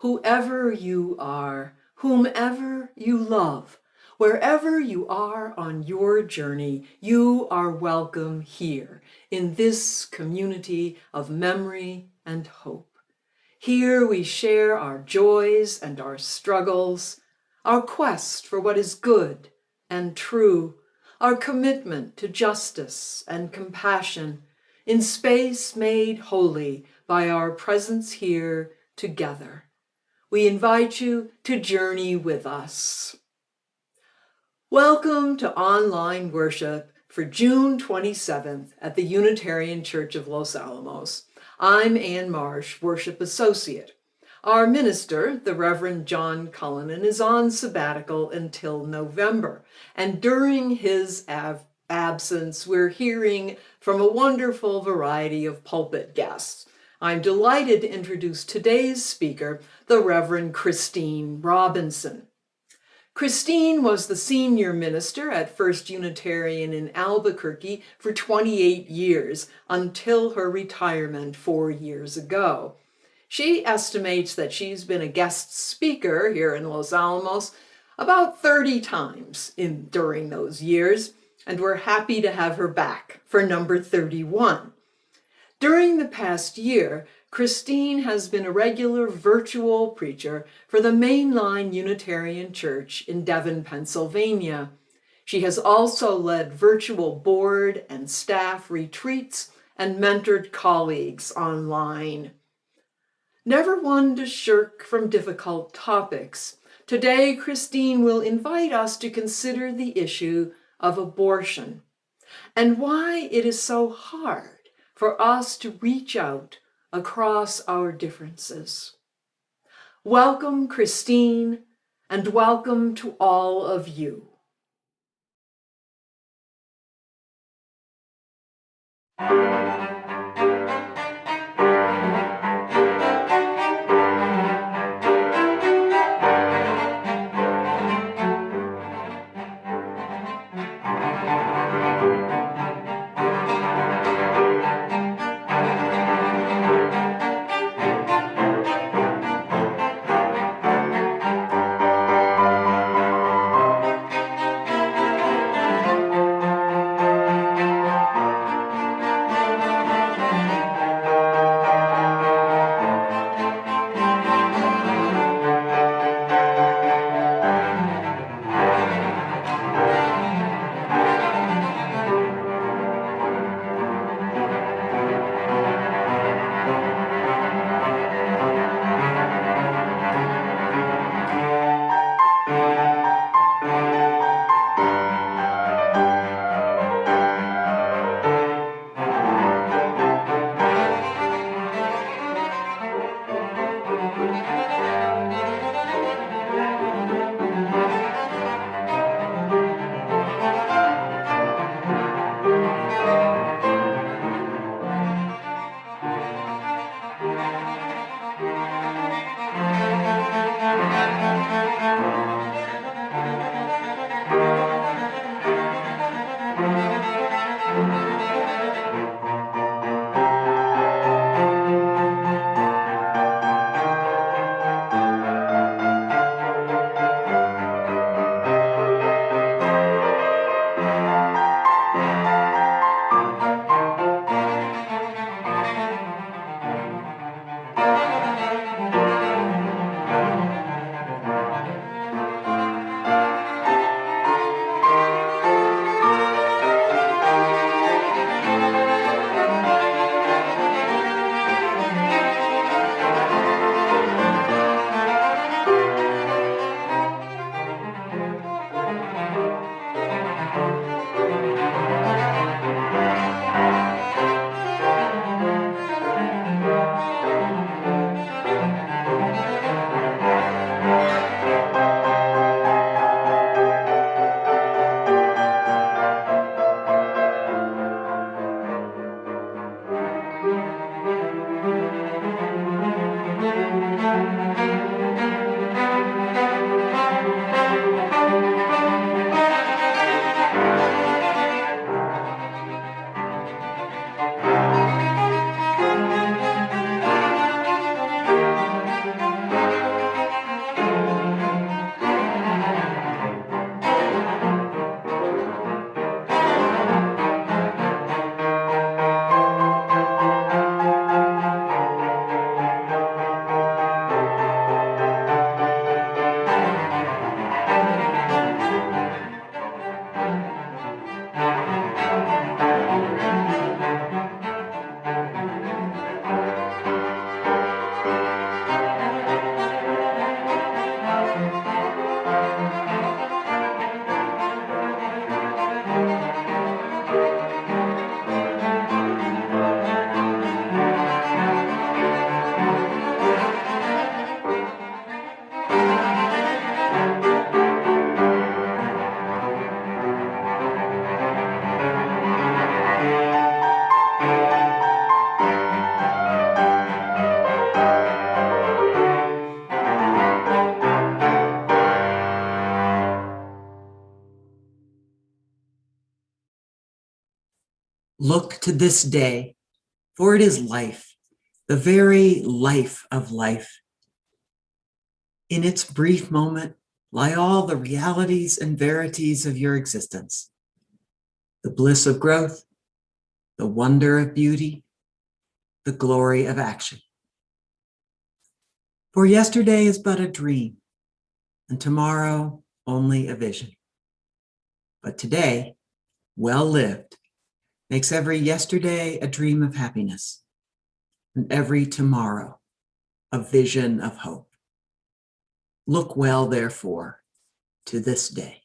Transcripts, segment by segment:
whoever you are, whomever you love, wherever you are on your journey, you are welcome here in this community of memory and hope. Here we share our joys and our struggles, our quest for what is good and true, our commitment to justice and compassion in space made holy by our presence here together. We invite you to journey with us. Welcome to online worship for June 27th at the Unitarian Church of Los Alamos. I'm Ann Marsh, Worship Associate. Our minister, the Reverend John Cullinan, is on sabbatical until November, and during his absence, we're hearing from a wonderful variety of pulpit guests. I'm delighted to introduce today's speaker, the Reverend Christine Robinson. Christine was the senior minister at First Unitarian in Albuquerque for 28 years until her retirement 4 years ago. She estimates that she's been a guest speaker here in Los Alamos about 30 times during those years, and we're happy to have her back for number 31. During the past year, Christine has been a regular virtual preacher for the mainline Unitarian Church in Devon, Pennsylvania. She has also led virtual board and staff retreats and mentored colleagues online. Never one to shirk from difficult topics, today Christine will invite us to consider the issue of abortion and why it is so hard for us to reach out across our differences. Welcome, Christine, and welcome to all of you. Look to this day, for it is life, the very life of life. In its brief moment lie all the realities and verities of your existence. The bliss of growth, the wonder of beauty, the glory of action. For yesterday is but a dream, and tomorrow only a vision. But today, well lived, makes every yesterday a dream of happiness, and every tomorrow a vision of hope. Look well, therefore, to this day.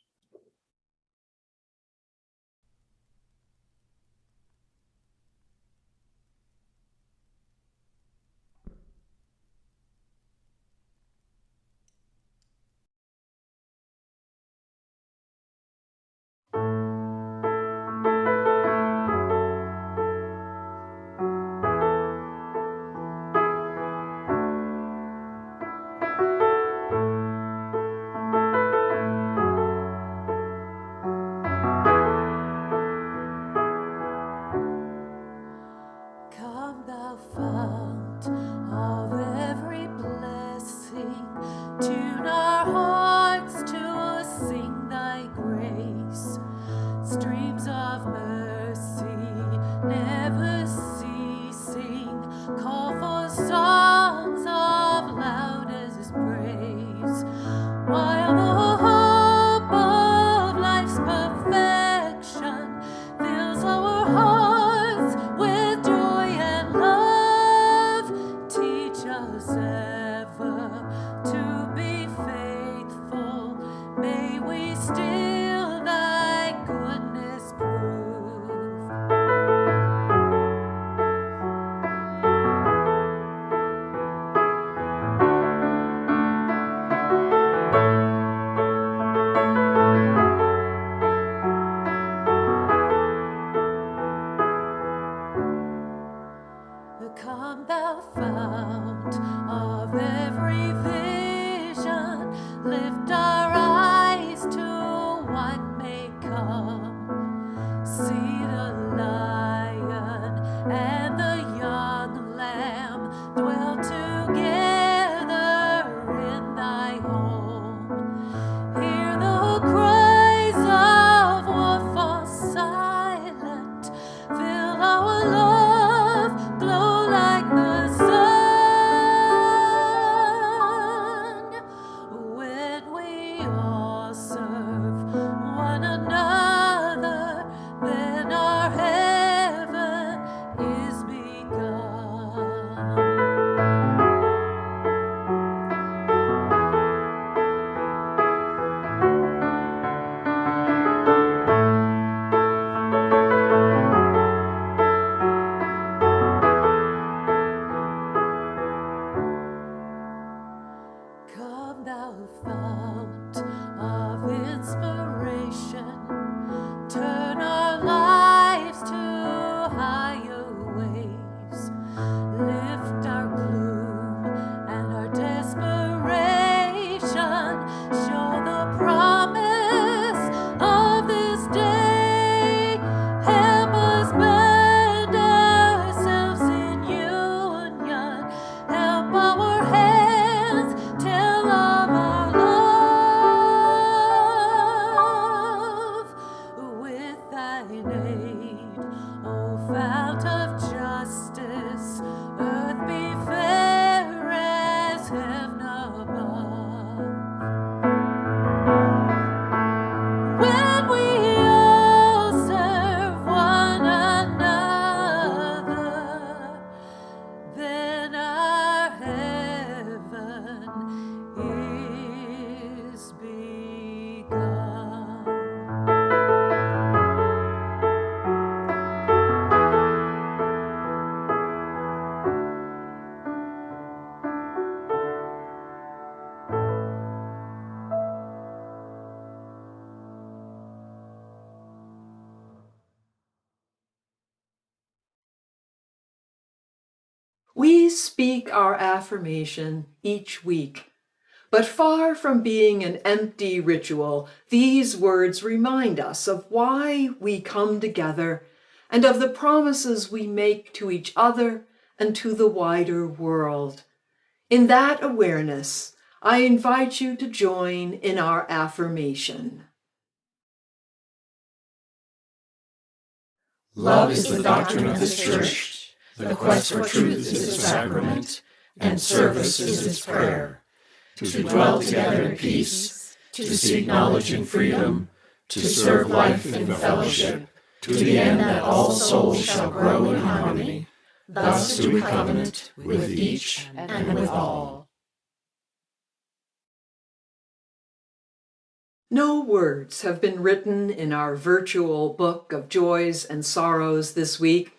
Come thou fount of every blessing, tune our hearts to sing thy grace. Streams of mercy never ceasing, call for songs of loudest praise. While the hope of life's perfection fills our hearts with joy and love, teach us ever to be faithful. May we still thy goodness prove. Come thou fount of every vision, lift our eyes to what may come. See the lion and the young lamb dwell together in thy home. Hear the cries of war fall silent, fill our love, glow like the sun. When we all serve one another, then our heaven is begun. Come thou fount of inspiration, turn our lives to higher ways. Lift our gloom and our desperation, show the promise of this day. Help us bend ourselves in union, help our hands tell of our love. With thine aid, O fount of justice, earth be fair as heaven above. When we all serve one another, then our heaven is begun. We speak our affirmation each week, but far from being an empty ritual, these words remind us of why we come together and of the promises we make to each other and to the wider world. In that awareness, I invite you to join in our affirmation. Love is the doctrine of this church, the quest for truth is its sacrament, and service is its prayer. To dwell together in peace, to seek knowledge in freedom, to serve life in fellowship, to the end that all souls shall grow in harmony. Thus do we covenant with each and with all. No words have been written in our virtual book of joys and sorrows this week,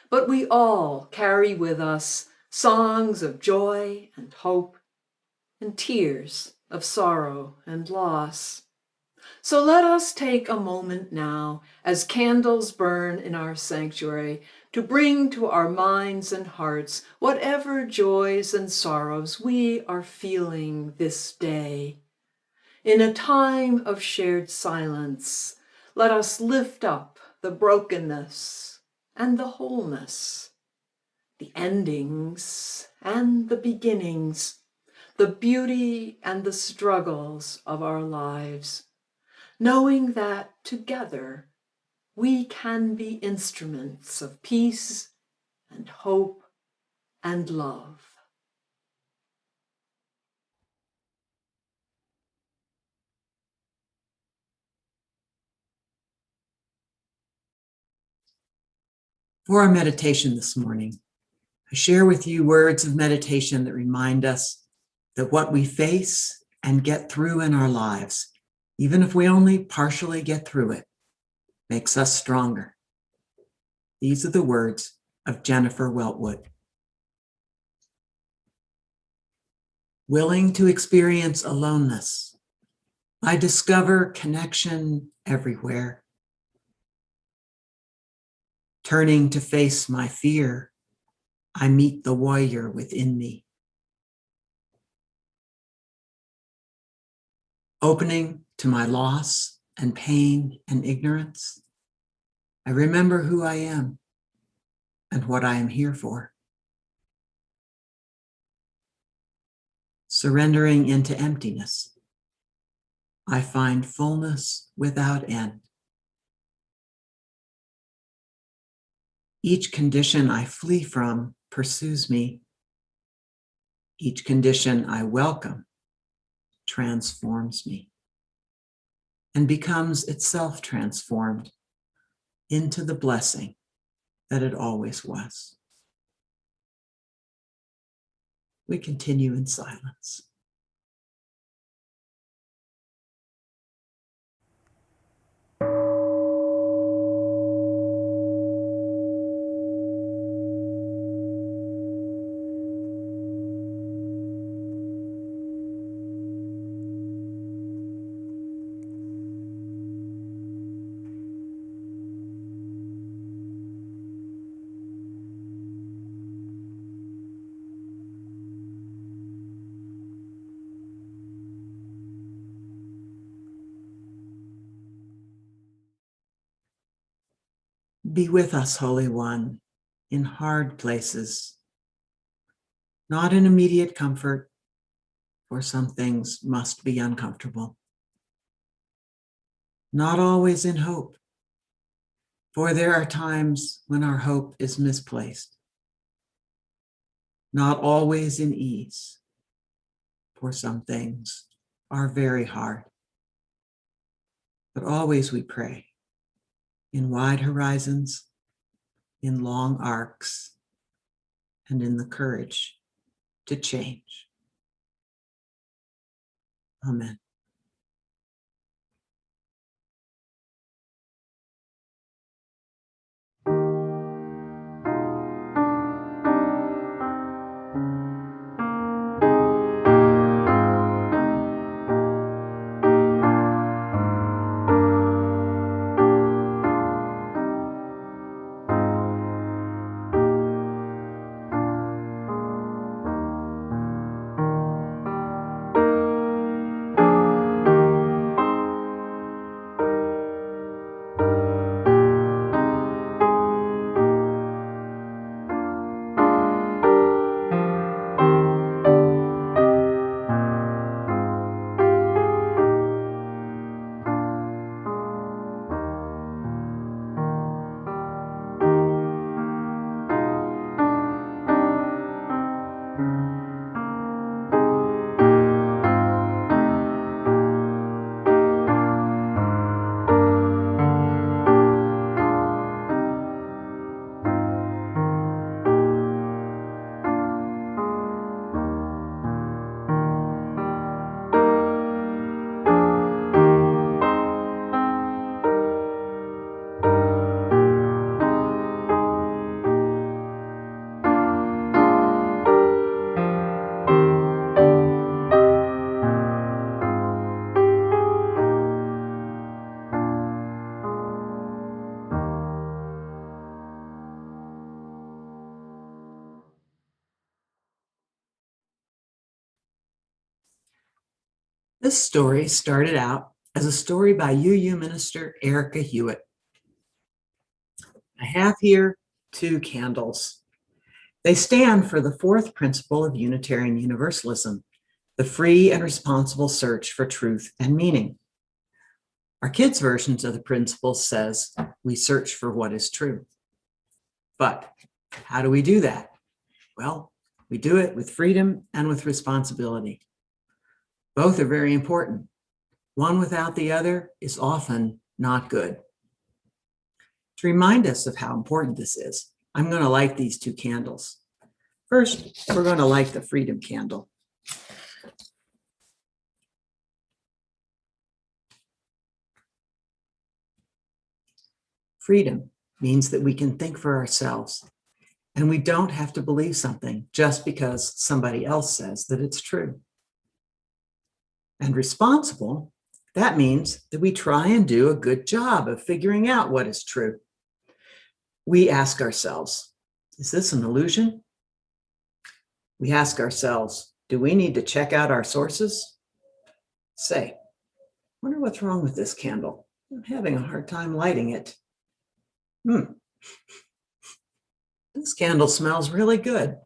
but we all carry with us songs of joy and hope and tears of sorrow and loss. So let us take a moment now, as candles burn in our sanctuary, to bring to our minds and hearts whatever joys and sorrows we are feeling this day. In a time of shared silence, let us lift up the brokenness and the wholeness, the endings and the beginnings, the beauty and the struggles of our lives, knowing that together we can be instruments of peace and hope and love. For our meditation this morning, I share with you words of meditation that remind us that what we face and get through in our lives, even if we only partially get through it, makes us stronger. These are the words of Jennifer Weltwood. Willing to experience aloneness, I discover connection everywhere. Turning to face my fear, I meet the warrior within me. Opening to my loss and pain and ignorance, I remember who I am and what I am here for. Surrendering into emptiness, I find fullness without end. Each condition I flee from pursues me. Each condition I welcome transforms me and becomes itself transformed into the blessing that it always was. We continue in silence. Be with us, Holy One, in hard places, not in immediate comfort, for some things must be uncomfortable. Not always in hope, for there are times when our hope is misplaced. Not always in ease, for some things are very hard. But always we pray, in wide horizons, in long arcs, and in the courage to change. Amen. This story started out as a story by UU minister Erica Hewitt. I have here 2 candles. They stand for the 4th principle of Unitarian Universalism, the free and responsible search for truth and meaning. Our kids' versions of the principle says we search for what is true. But how do we do that? Well, we do it with freedom and with responsibility. Both are very important. One without the other is often not good. To remind us of how important this is, I'm going to light these 2 candles. First, we're going to light the freedom candle. Freedom means that we can think for ourselves, and we don't have to believe something just because somebody else says that it's true. And responsible, that means that we try and do a good job of figuring out what is true. We ask ourselves, is this an illusion? We ask ourselves, do we need to check out our sources? Say, wonder what's wrong with this candle. I'm having a hard time lighting it. This candle smells really good.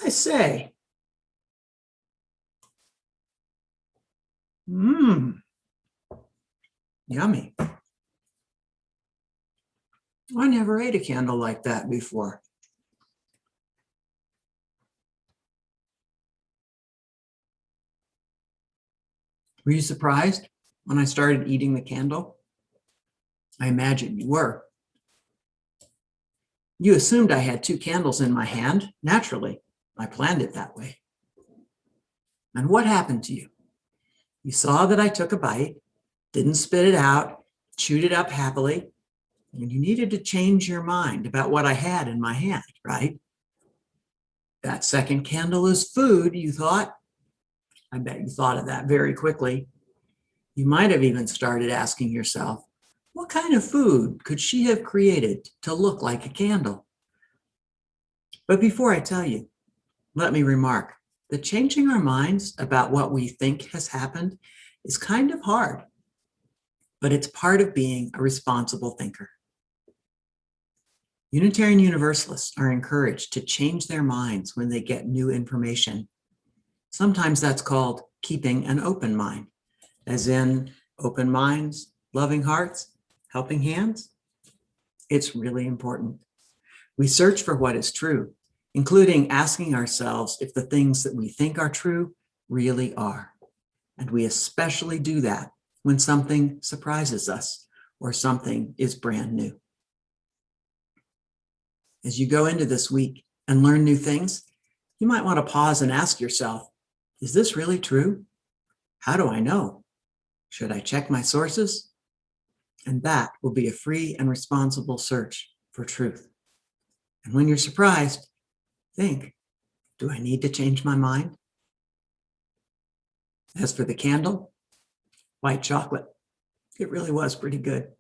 I say. Yummy. I never ate a candle like that before. Were you surprised when I started eating the candle? I imagine you were. You assumed I had 2 candles in my hand. Naturally, I planned it that way. And what happened to you? You saw that I took a bite, didn't spit it out, chewed it up happily, and you needed to change your mind about what I had in my hand, right? That second candle is food, you thought. I bet you thought of that very quickly. You might have even started asking yourself, what kind of food could she have created to look like a candle? But before I tell you, let me remark that changing our minds about what we think has happened is kind of hard, but it's part of being a responsible thinker. Unitarian Universalists are encouraged to change their minds when they get new information. Sometimes that's called keeping an open mind, as in open minds, loving hearts, helping hands. It's really important. We search for what is true, including asking ourselves if the things that we think are true really are. And we especially do that when something surprises us or something is brand new. As you go into this week and learn new things, you might want to pause and ask yourself, is this really true? How do I know? Should I check my sources? And that will be a free and responsible search for truth. And when you're surprised, think, do I need to change my mind? As for the candle, white chocolate, it really was pretty good.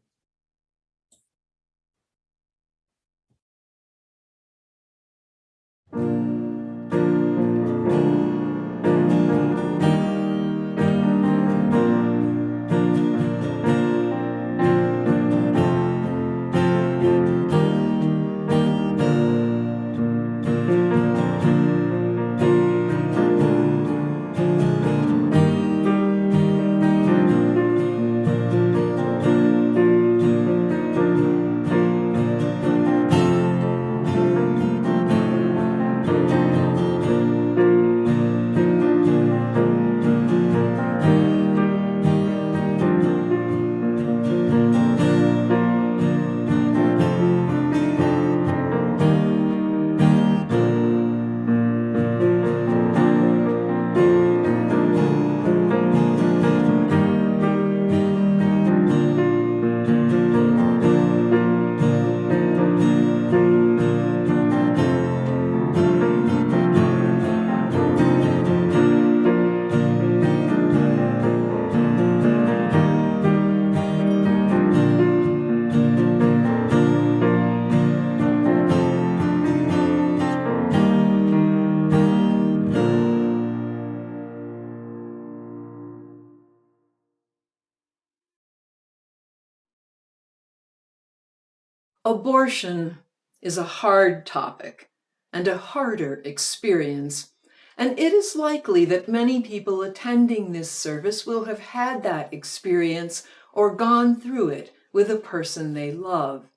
Abortion is a hard topic and a harder experience, and it is likely that many people attending this service will have had that experience or gone through it with a person they love.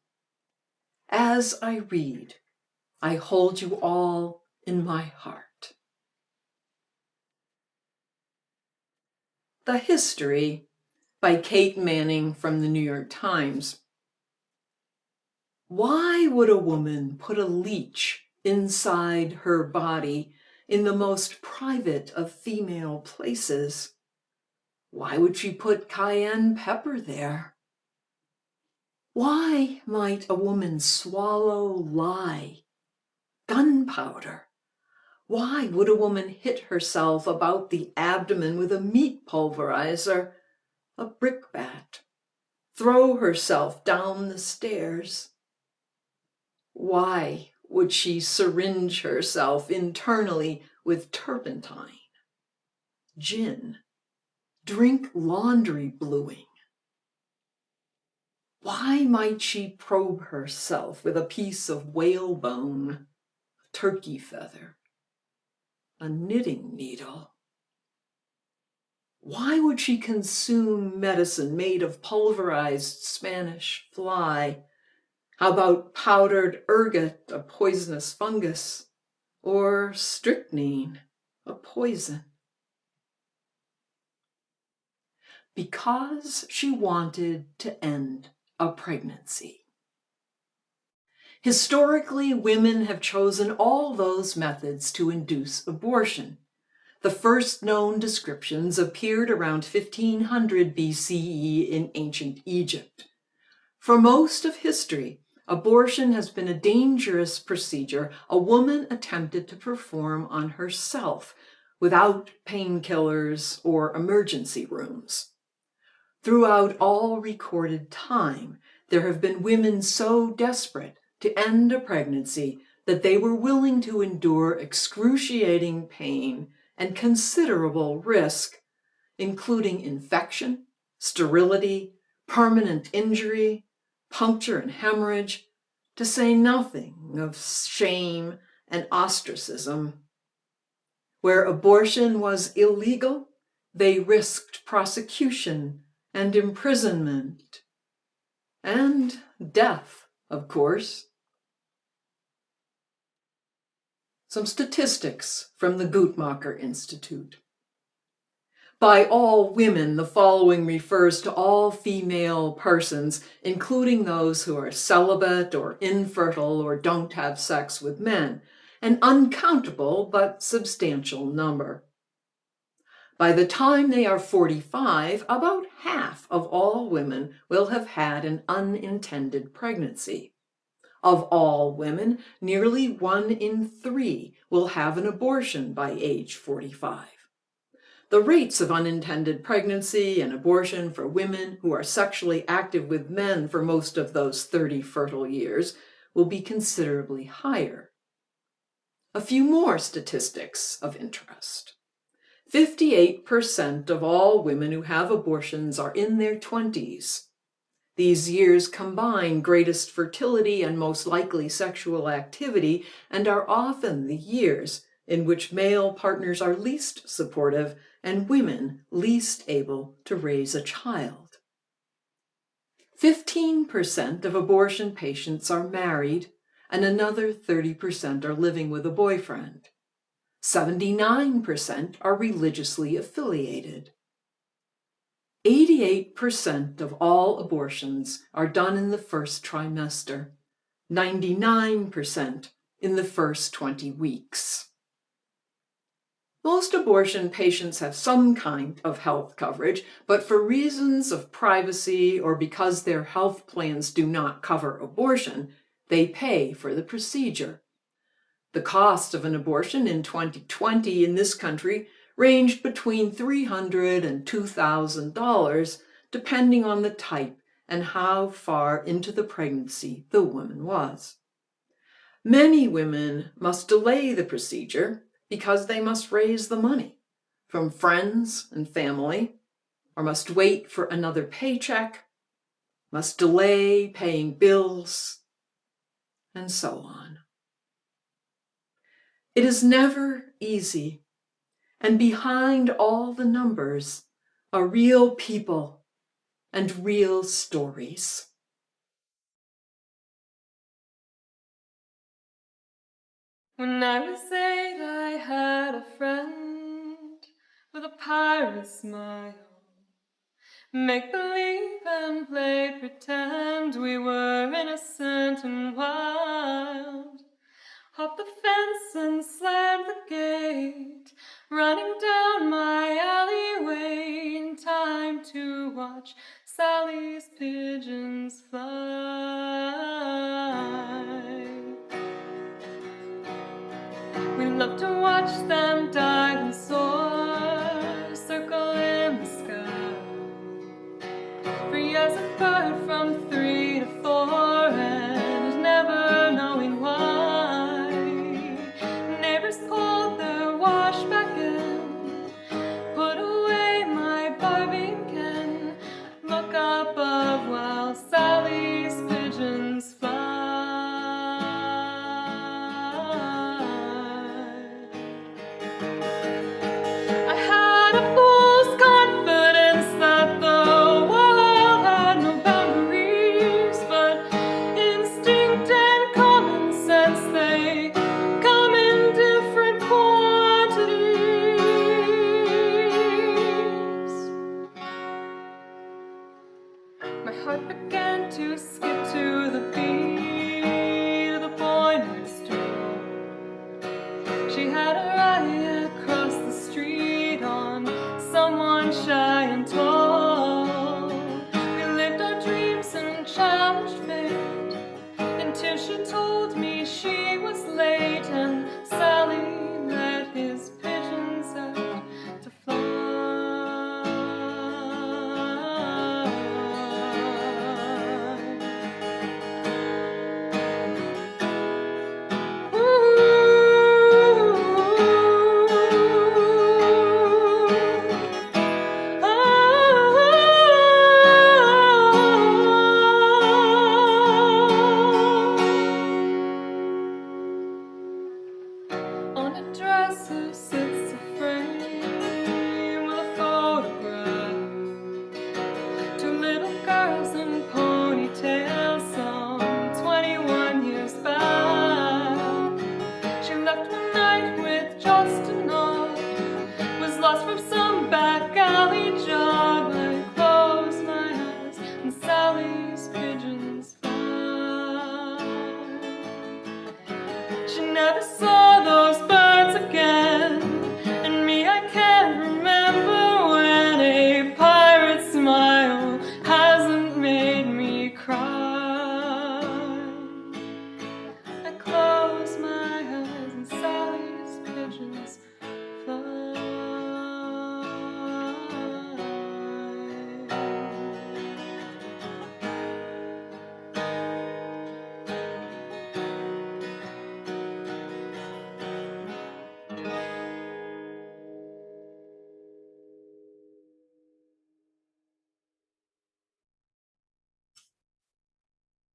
As I read, I hold you all in my heart. The History by Kate Manning from the New York Times. Why would a woman put a leech inside her body in the most private of female places? Why would she put cayenne pepper there? Why might a woman swallow lye, gunpowder? Why would a woman hit herself about the abdomen with a meat pulverizer, a brickbat, throw herself down the stairs? Why would she syringe herself internally with turpentine, gin, drink laundry bluing? Why might she probe herself with a piece of whalebone, a turkey feather, a knitting needle? Why would she consume medicine made of pulverized Spanish fly? How about powdered ergot, a poisonous fungus, or strychnine, a poison? Because she wanted to end a pregnancy. Historically, women have chosen all those methods to induce abortion. The first known descriptions appeared around 1500 BCE in ancient Egypt. For most of history, abortion has been a dangerous procedure a woman attempted to perform on herself without painkillers or emergency rooms. Throughout all recorded time, there have been women so desperate to end a pregnancy that they were willing to endure excruciating pain and considerable risk, including infection, sterility, permanent injury, puncture and hemorrhage, to say nothing of shame and ostracism. Where abortion was illegal, they risked prosecution and imprisonment, and death, of course. Some statistics from the Guttmacher Institute. By all women, the following refers to all female persons, including those who are celibate or infertile or don't have sex with men, an uncountable but substantial number. By the time they are 45, about half of all women will have had an unintended pregnancy. Of all women, nearly 1 in 3 will have an abortion by age 45. The rates of unintended pregnancy and abortion for women who are sexually active with men for most of those 30 fertile years will be considerably higher. A few more statistics of interest. 58% of all women who have abortions are in their 20s. These years combine greatest fertility and most likely sexual activity, and are often the years in which male partners are least supportive and women least able to raise a child. 15% of abortion patients are married, and another 30% are living with a boyfriend. 79% are religiously affiliated. 88% of all abortions are done in the first trimester, 99% in the first 20 weeks. Most abortion patients have some kind of health coverage, but for reasons of privacy or because their health plans do not cover abortion, they pay for the procedure. The cost of an abortion in 2020 in this country ranged between $300 and $2,000, depending on the type and how far into the pregnancy the woman was. Many women must delay the procedure because they must raise the money from friends and family, or must wait for another paycheck, must delay paying bills, and so on. It is never easy, and behind all the numbers are real people and real stories. When I was 8, I had a friend with a pirate smile. Make believe and play pretend we were innocent and wild. Hop the fence and slam the gate, running down my alleyway in time to watch Sally's pigeons fly. We loved to watch them dive and soar, circle in the sky. Free as a bird from 3 to 4, and never knowing why. Neighbors pulled their wash back in, put away my Barbie Ken, look above while Sally's pigeons fly. I had a fool's confidence that the world had no boundaries, but instinct and common sense, they come in different quantities. My heart began to skip to the beat of the boy next door. She had her eye across the street on someone shy and tall. We lived our dreams and challenged fate until she told me she was late, and Sally let his pigeons out to fly. On a dresser sits a frame with a photograph. 2 little girls in ponytails, some 21 years back. She left one night with just a nod, was lost from some back alley job. I closed my eyes and Sally's pigeons fly. She never saw those birds again, and me, I can't remember when a pirate smile hasn't made me cry. I close my eyes and Sally's pigeons fly.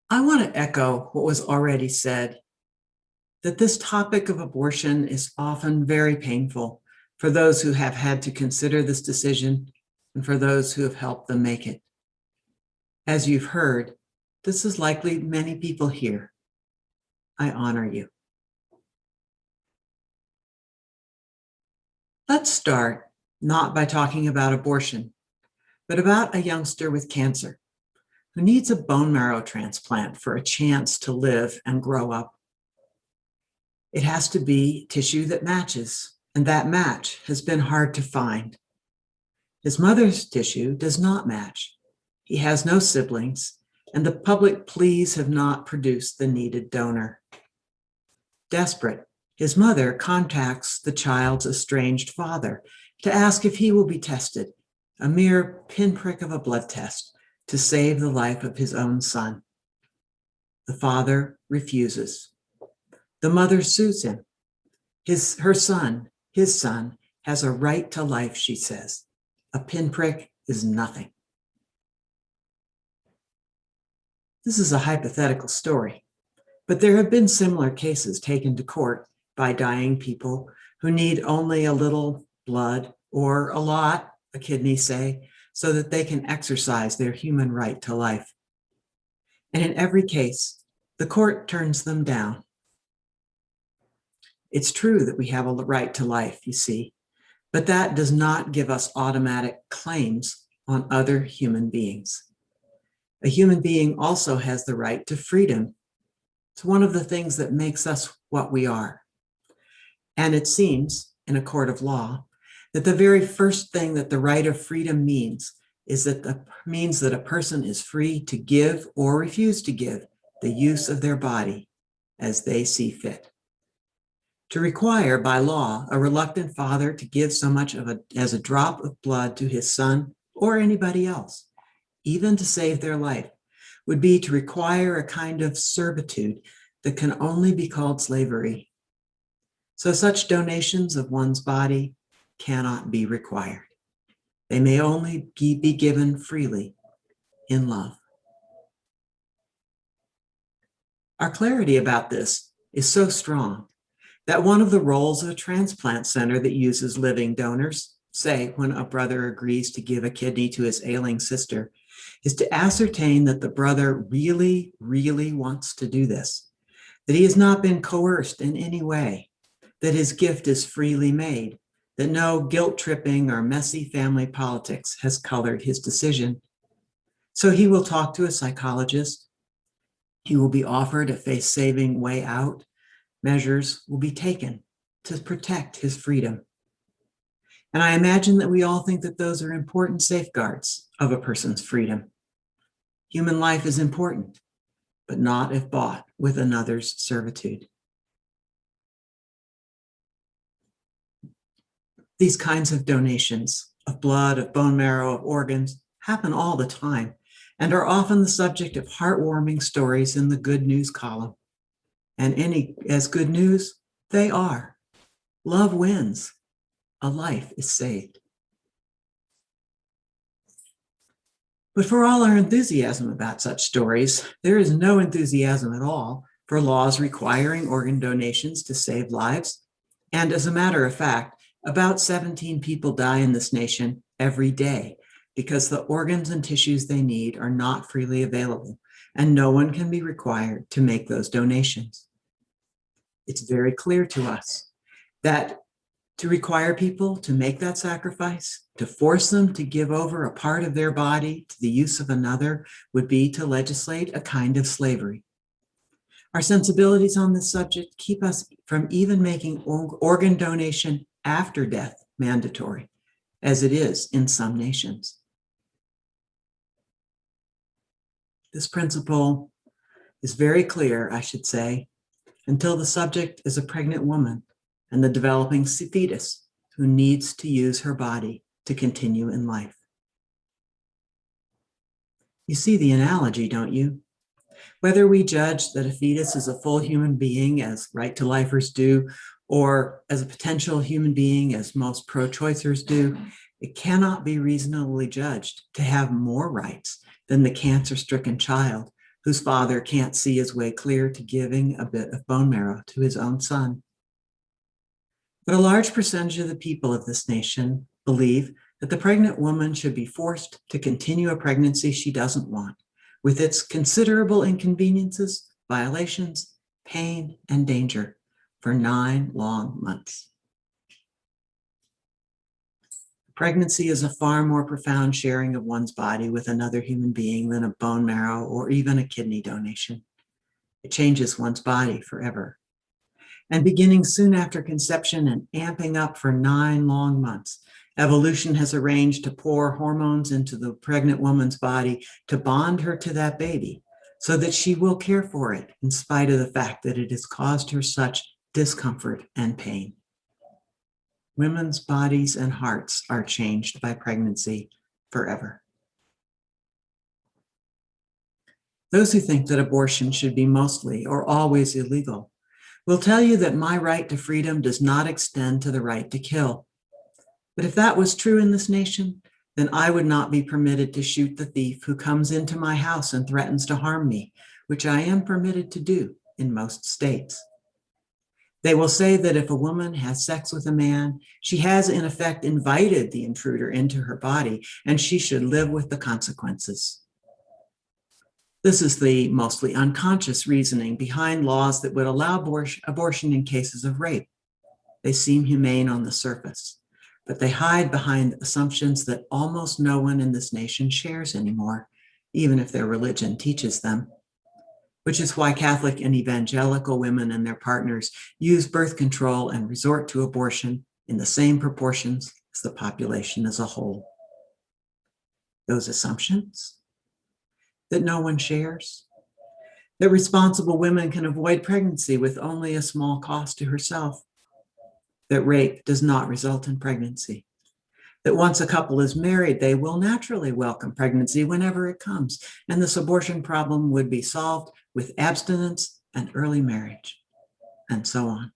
I want to echo what was already said, that this topic of abortion is often very painful for those who have had to consider this decision and for those who have helped them make it. As you've heard, this is likely many people here. I honor you. Let's start not by talking about abortion, but about a youngster with cancer who needs a bone marrow transplant for a chance to live and grow up. It has to be tissue that matches, and that match has been hard to find. His mother's tissue does not match. He has no siblings, and the public pleas have not produced the needed donor. Desperate, his mother contacts the child's estranged father to ask if he will be tested, a mere pinprick of a blood test, to save the life of his own son. The father refuses. The mother sues him. His son, has a right to life, she says. A pinprick is nothing. This is a hypothetical story, But there have been similar cases taken to court by dying people who need only a little blood or a lot, a kidney say, so that they can exercise their human right to life. And in every case, the court turns them down. It's true that we have a right to life, you see, but that does not give us automatic claims on other human beings. A human being also has the right to freedom. It's one of the things that makes us what we are. And it seems, in a court of law, that the very first thing that the right of freedom means is that a person is free to give or refuse to give the use of their body as they see fit. To require by law a reluctant father to give so much as a drop of blood to his son or anybody else, even to save their life, would be to require a kind of servitude that can only be called slavery. So such donations of one's body cannot be required. They may only be given freely in love. Our clarity about this is so strong that one of the roles of a transplant center that uses living donors, say when a brother agrees to give a kidney to his ailing sister, is to ascertain that the brother really, really wants to do this, that he has not been coerced in any way, that his gift is freely made, that no guilt-tripping or messy family politics has colored his decision. So he will talk to a psychologist. He will be offered a face-saving way out. Measures will be taken to protect his freedom. And I imagine that we all think that those are important safeguards of a person's freedom. Human life is important, but not if bought with another's servitude. These kinds of donations of blood, of bone marrow, of organs happen all the time and are often the subject of heartwarming stories in the good news column. And as good news, they are. Love wins. A life is saved. But for all our enthusiasm about such stories, there is no enthusiasm at all for laws requiring organ donations to save lives. And as a matter of fact, about 17 people die in this nation every day because the organs and tissues they need are not freely available, and no one can be required to make those donations. It's very clear to us that to require people to make that sacrifice, to force them to give over a part of their body to the use of another, would be to legislate a kind of slavery. Our sensibilities on this subject keep us from even making organ donation after death mandatory, as it is in some nations. This principle is very clear, I should say, until the subject is a pregnant woman and the developing fetus who needs to use her body to continue in life. You see the analogy, don't you? Whether we judge that a fetus is a full human being, as right-to-lifers do, or as a potential human being, as most pro-choicers do, it cannot be reasonably judged to have more rights than the cancer-stricken child whose father can't see his way clear to giving a bit of bone marrow to his own son. But a large percentage of the people of this nation believe that the pregnant woman should be forced to continue a pregnancy she doesn't want, with its considerable inconveniences, violations, pain, and danger for 9 long months. Pregnancy is a far more profound sharing of one's body with another human being than a bone marrow or even a kidney donation. It changes one's body forever. And beginning soon after conception and amping up for 9 long months, evolution has arranged to pour hormones into the pregnant woman's body to bond her to that baby so that she will care for it in spite of the fact that it has caused her such discomfort and pain. Women's bodies and hearts are changed by pregnancy forever. Those who think that abortion should be mostly or always illegal will tell you that my right to freedom does not extend to the right to kill. But if that was true in this nation, then I would not be permitted to shoot the thief who comes into my house and threatens to harm me, which I am permitted to do in most states. They will say that if a woman has sex with a man, she has in effect invited the intruder into her body, and she should live with the consequences. This is the mostly unconscious reasoning behind laws that would allow abortion in cases of rape. They seem humane on the surface, but they hide behind assumptions that almost no one in this nation shares anymore, even if their religion teaches them, which is why Catholic and evangelical women and their partners use birth control and resort to abortion in the same proportions as the population as a whole. Those assumptions that no one shares, that responsible women can avoid pregnancy with only a small cost to herself, that rape does not result in pregnancy, that once a couple is married, they will naturally welcome pregnancy whenever it comes, and this abortion problem would be solved with abstinence and early marriage, and so on.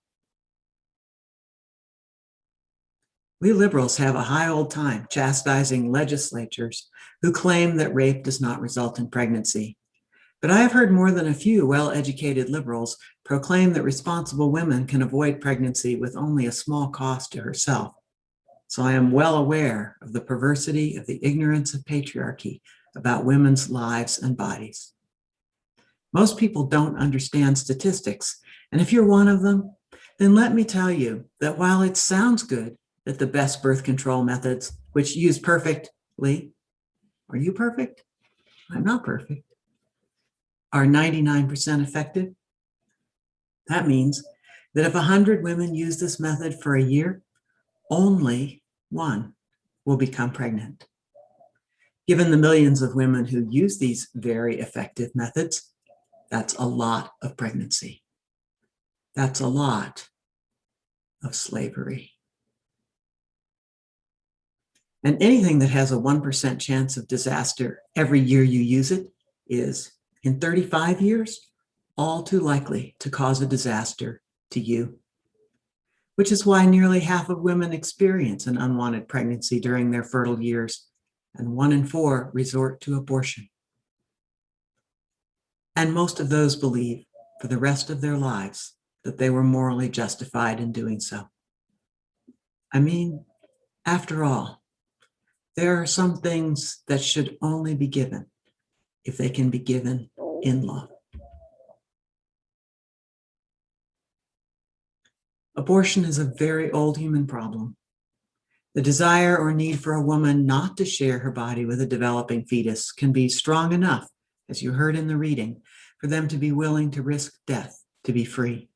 We liberals have a high old time chastising legislatures who claim that rape does not result in pregnancy. But I have heard more than a few well-educated liberals proclaim that responsible women can avoid pregnancy with only a small cost to herself. So I am well aware of the perversity of the ignorance of patriarchy about women's lives and bodies. Most people don't understand statistics, and if you're one of them, then let me tell you that while it sounds good that the best birth control methods, which use perfectly, are you perfect? I'm not perfect, are 99% effective. That means that if 100 women use this method for a year, only one will become pregnant. Given the millions of women who use these very effective methods, that's a lot of pregnancy. That's a lot of slavery. And anything that has a 1% chance of disaster every year you use it is, in 35 years, all too likely to cause a disaster to you. Which is why nearly half of women experience an unwanted pregnancy during their fertile years, and 1 in 4 resort to abortion. And most of those believe for the rest of their lives that they were morally justified in doing so. I mean, after all, there are some things that should only be given if they can be given in love. Abortion is a very old human problem. The desire or need for a woman not to share her body with a developing fetus can be strong enough, as you heard in the reading, for them to be willing to risk death to be free.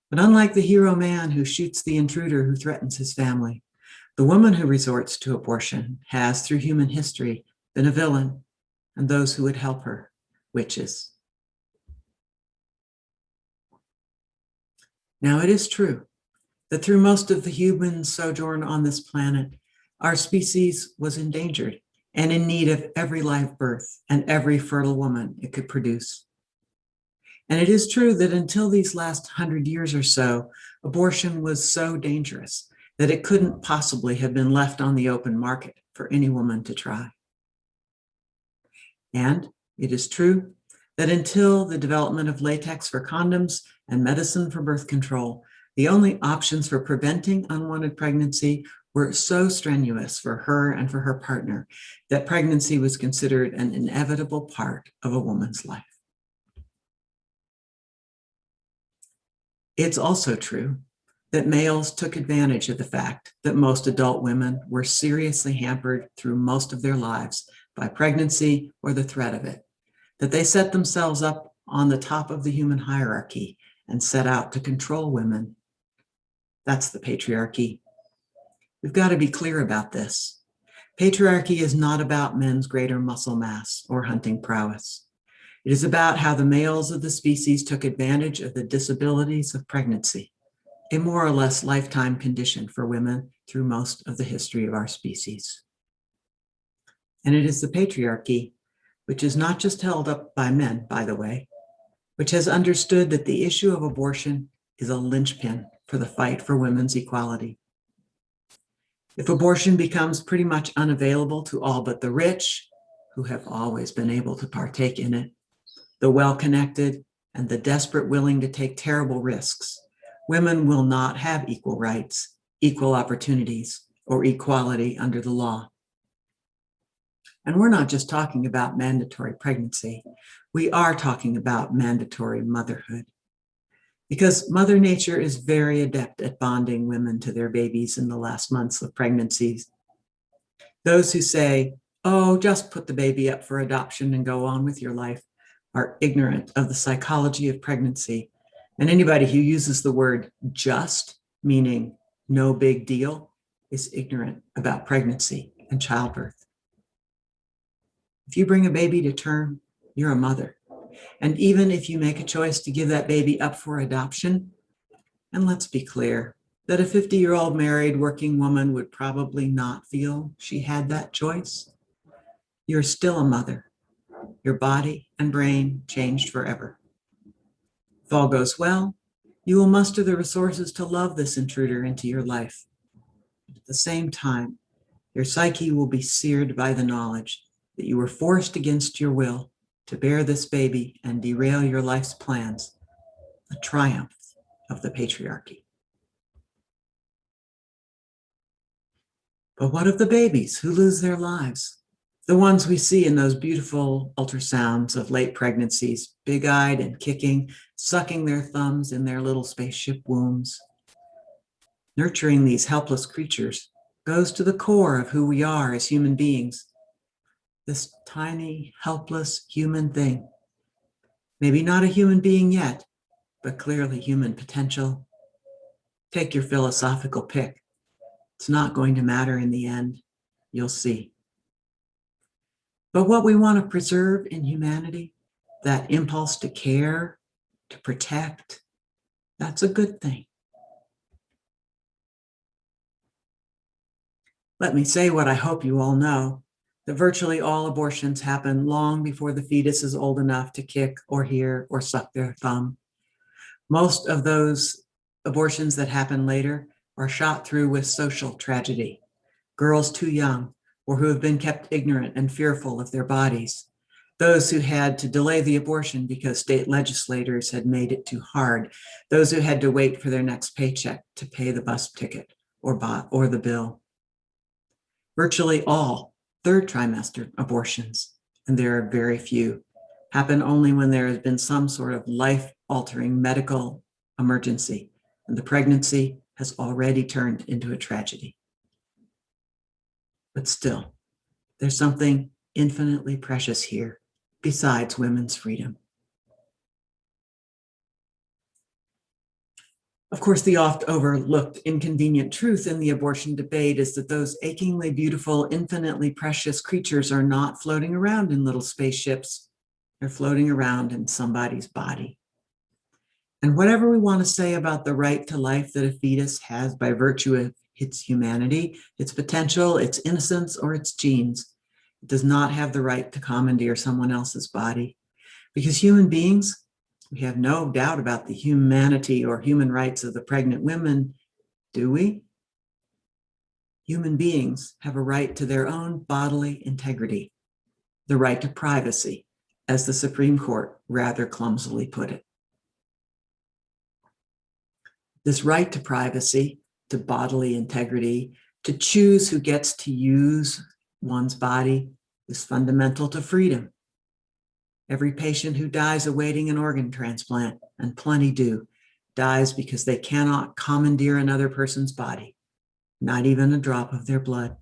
But unlike the hero man who shoots the intruder who threatens his family, the woman who resorts to abortion has, through human history, been a villain, and those who would help her, witches. Now, it is true that through most of the human sojourn on this planet, our species was endangered and in need of every live birth and every fertile woman it could produce. And it is true that until these last 100 years or so, abortion was so dangerous that it couldn't possibly have been left on the open market for any woman to try. And it is true that until the development of latex for condoms and medicine for birth control, the only options for preventing unwanted pregnancy were so strenuous for her and for her partner that pregnancy was considered an inevitable part of a woman's life. It's also true that males took advantage of the fact that most adult women were seriously hampered through most of their lives by pregnancy or the threat of it, that they set themselves up on the top of the human hierarchy and set out to control women. That's the patriarchy. We've got to be clear about this. Patriarchy is not about men's greater muscle mass or hunting prowess. It is about how the males of the species took advantage of the disabilities of pregnancy, a more or less lifetime condition for women through most of the history of our species. And it is the patriarchy, which is not just held up by men, by the way, which has understood that the issue of abortion is a linchpin for the fight for women's equality. If abortion becomes pretty much unavailable to all but the rich, who have always been able to partake in it, the well-connected and the desperate willing to take terrible risks, women will not have equal rights, equal opportunities, or equality under the law. And we're not just talking about mandatory pregnancy. We are talking about mandatory motherhood. Because Mother Nature is very adept at bonding women to their babies in the last months of pregnancies. Those who say, oh, just put the baby up for adoption and go on with your life, are ignorant of the psychology of pregnancy. And anybody who uses the word just, meaning no big deal, is ignorant about pregnancy and childbirth. If you bring a baby to term, you're a mother. And even if you make a choice to give that baby up for adoption, and let's be clear, that a 50-year-old married working woman would probably not feel she had that choice, you're still a mother. Your body and brain changed forever. If all goes well, you will muster the resources to love this intruder into your life. At the same time, your psyche will be seared by the knowledge that you were forced against your will to bear this baby and derail your life's plans, a triumph of the patriarchy. But what of the babies who lose their lives? The ones we see in those beautiful ultrasounds of late pregnancies, big-eyed and kicking, sucking their thumbs in their little spaceship wombs. Nurturing these helpless creatures goes to the core of who we are as human beings. This tiny, helpless human thing. Maybe not a human being yet, but clearly human potential. Take your philosophical pick. It's not going to matter in the end. You'll see. But what we want to preserve in humanity, that impulse to care, to protect, that's a good thing. Let me say what I hope you all know, that virtually all abortions happen long before the fetus is old enough to kick or hear or suck their thumb. Most of those abortions that happen later are shot through with social tragedy. Girls too young, or who have been kept ignorant and fearful of their bodies. Those who had to delay the abortion because state legislators had made it too hard. Those who had to wait for their next paycheck to pay the bus ticket or the bill. Virtually all third trimester abortions, and there are very few, happen only when there has been some sort of life-altering medical emergency, and the pregnancy has already turned into a tragedy. But still, there's something infinitely precious here besides women's freedom. Of course, the oft overlooked inconvenient truth in the abortion debate is that those achingly beautiful, infinitely precious creatures are not floating around in little spaceships. They're floating around in somebody's body. And whatever we want to say about the right to life that a fetus has by virtue of its humanity, its potential, its innocence, or its genes, it does not have the right to commandeer someone else's body. Because human beings, we have no doubt about the humanity or human rights of the pregnant women, do we? Human beings have a right to their own bodily integrity, the right to privacy, as the Supreme Court rather clumsily put it. This right to privacy, to bodily integrity, to choose who gets to use one's body is fundamental to freedom. Every patient who dies awaiting an organ transplant, and plenty do, dies because they cannot commandeer another person's body, not even a drop of their blood.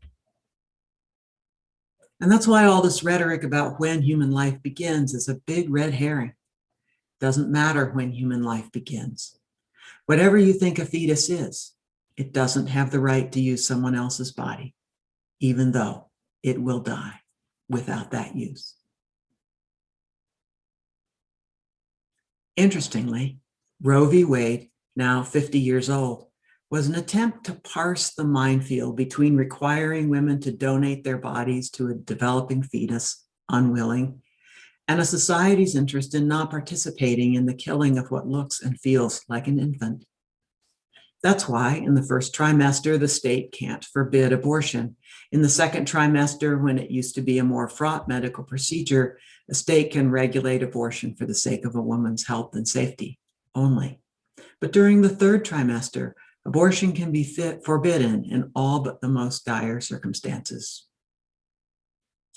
And that's why all this rhetoric about when human life begins is a big red herring. Doesn't matter when human life begins. Whatever you think a fetus is, it doesn't have the right to use someone else's body, even though it will die without that use. Interestingly, Roe v. Wade, now 50 years old, was an attempt to parse the minefield between requiring women to donate their bodies to a developing fetus, unwilling, and a society's interest in not participating in the killing of what looks and feels like an infant. That's why in the first trimester, the state can't forbid abortion. In the second trimester, when it used to be a more fraught medical procedure, a state can regulate abortion for the sake of a woman's health and safety only. But during the third trimester, abortion can be forbidden in all but the most dire circumstances.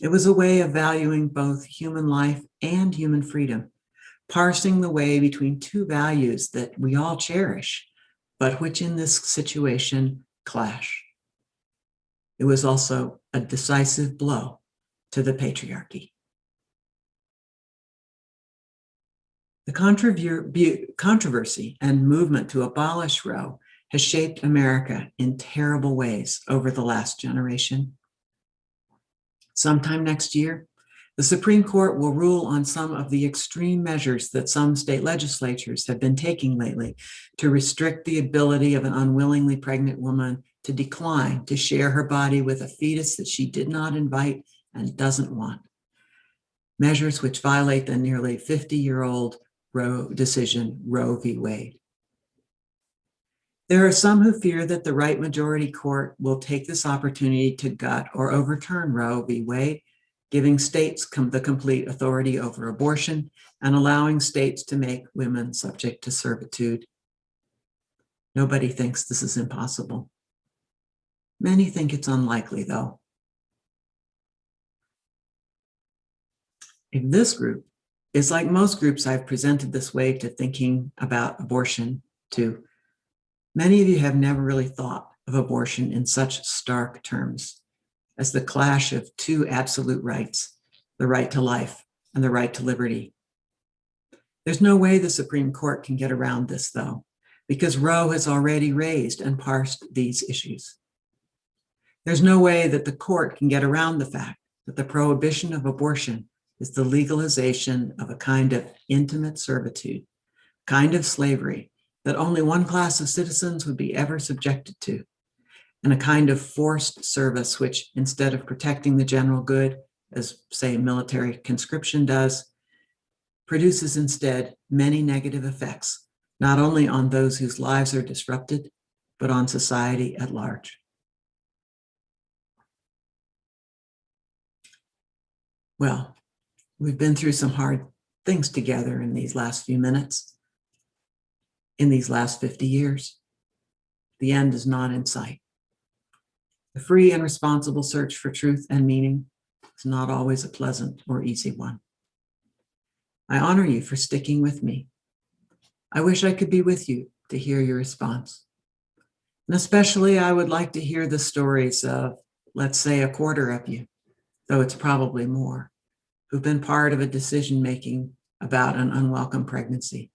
It was a way of valuing both human life and human freedom, parsing the way between two values that we all cherish, but which in this situation clash. It was also a decisive blow to the patriarchy. The controversy and movement to abolish Roe has shaped America in terrible ways over the last generation. Sometime next year, the Supreme Court will rule on some of the extreme measures that some state legislatures have been taking lately to restrict the ability of an unwillingly pregnant woman to decline to share her body with a fetus that she did not invite and doesn't want. Measures which violate the nearly 50-year-old Roe decision, Roe v. Wade. There are some who fear that the right majority court will take this opportunity to gut or overturn Roe v. Wade, giving states the complete authority over abortion and allowing states to make women subject to servitude. Nobody thinks this is impossible. Many think it's unlikely, though. If this group is like most groups I've presented this way to thinking about abortion to, many of you have never really thought of abortion in such stark terms as the clash of two absolute rights, the right to life and the right to liberty. There's no way the Supreme Court can get around this, though, because Roe has already raised and parsed these issues. There's no way that the court can get around the fact that the prohibition of abortion is the legalization of a kind of intimate servitude, kind of slavery that only one class of citizens would be ever subjected to, and a kind of forced service which, instead of protecting the general good, as, say, military conscription does, produces instead many negative effects, not only on those whose lives are disrupted, but on society at large. Well, we've been through some hard things together in these last few minutes, in these last 50 years. The end is not in sight. The free and responsible search for truth and meaning is not always a pleasant or easy one. I honor you for sticking with me. I wish I could be with you to hear your response. And especially, I would like to hear the stories of, let's say, a quarter of you, though it's probably more, who've been part of a decision-making about an unwelcome pregnancy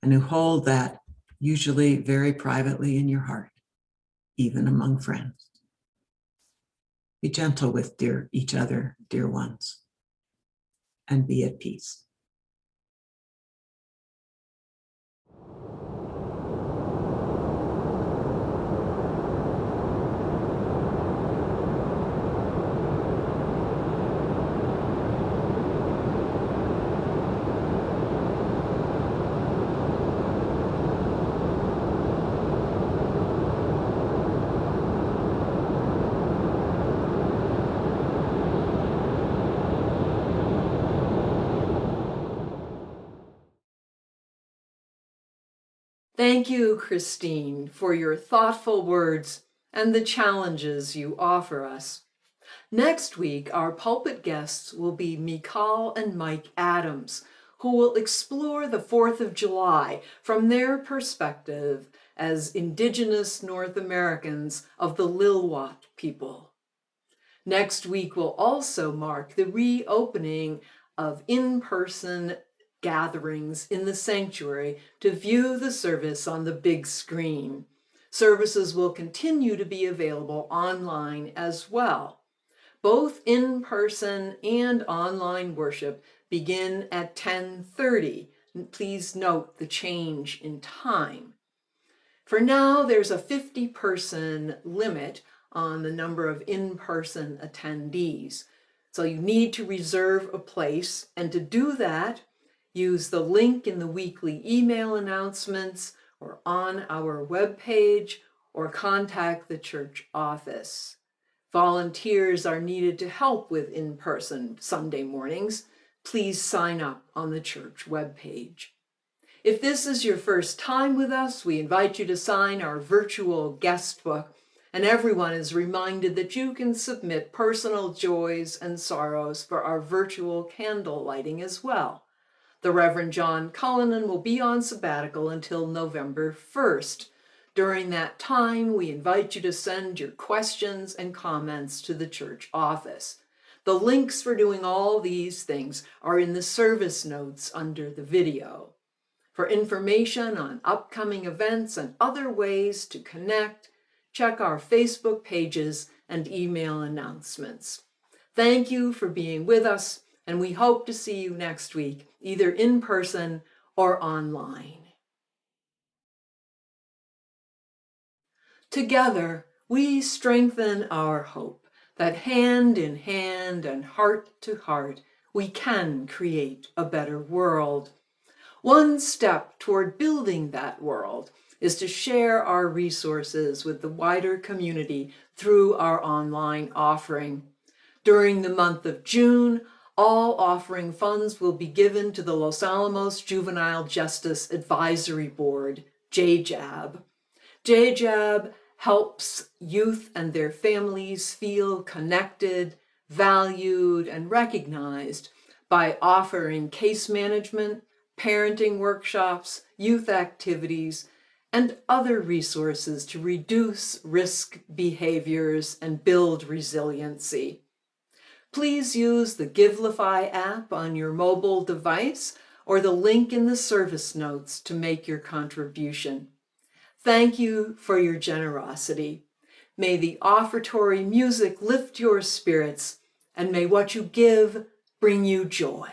and who hold that usually very privately in your heart, even among friends. Be gentle with each other, dear ones, and be at peace. Thank you, Christine, for your thoughtful words and the challenges you offer us. Next week, our pulpit guests will be Mikal and Mike Adams, who will explore the 4th of July from their perspective as Indigenous North Americans of the Lilwat people. Next week will also mark the reopening of in-person gatherings in the sanctuary to view the service on the big screen. Services will continue to be available online as well. Both in-person and online worship begin at 10:30. Please note the change in time. For now, there's a 50-person limit on the number of in-person attendees. So you need to reserve a place, and to do that, use the link in the weekly email announcements or on our webpage, or contact the church office. Volunteers are needed to help with in-person Sunday mornings. Please sign up on the church webpage. If this is your first time with us, we invite you to sign our virtual guest book, and everyone is reminded that you can submit personal joys and sorrows for our virtual candle lighting as well. The Reverend John Cullinan will be on sabbatical until November 1st. During that time, we invite you to send your questions and comments to the church office. The links for doing all these things are in the service notes under the video. For information on upcoming events and other ways to connect, check our Facebook pages and email announcements. Thank you for being with us, and we hope to see you next week, either in person or online. Together, we strengthen our hope that hand in hand and heart to heart, we can create a better world. One step toward building that world is to share our resources with the wider community through our online offering. During the month of June, all offering funds will be given to the Los Alamos Juvenile Justice Advisory Board, JJAB. JJAB helps youth and their families feel connected, valued, and recognized by offering case management, parenting workshops, youth activities, and other resources to reduce risk behaviors and build resiliency. Please use the Givelify app on your mobile device or the link in the service notes to make your contribution. Thank you for your generosity. May the offertory music lift your spirits, and may what you give bring you joy.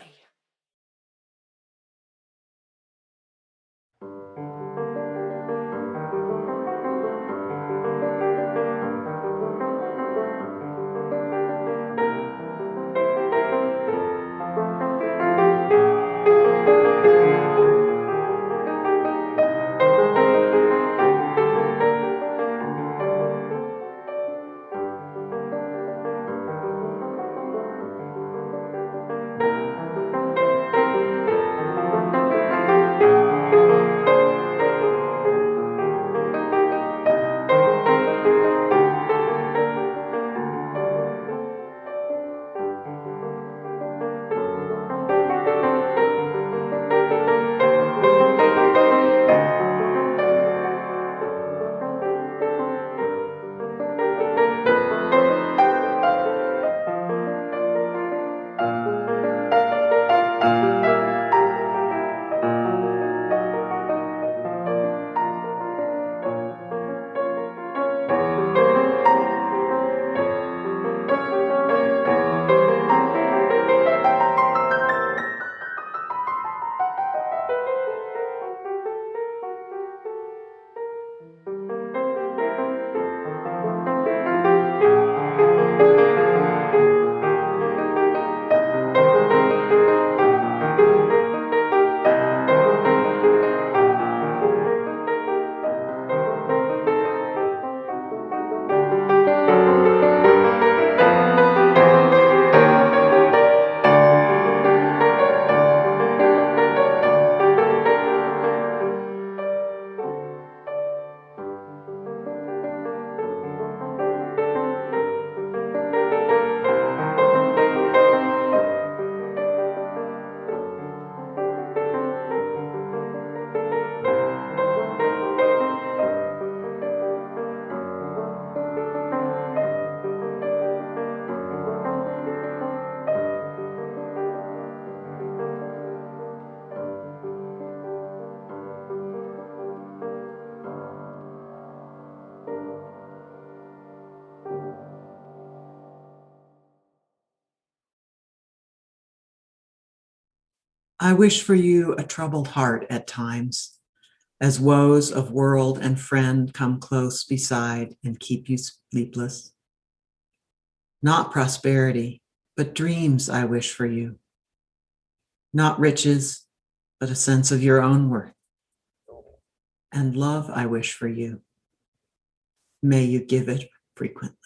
I wish for you a troubled heart at times, as woes of world and friend come close beside and keep you sleepless. Not prosperity, but dreams I wish for you. Not riches, but a sense of your own worth. and love I wish for you. May you give it frequently.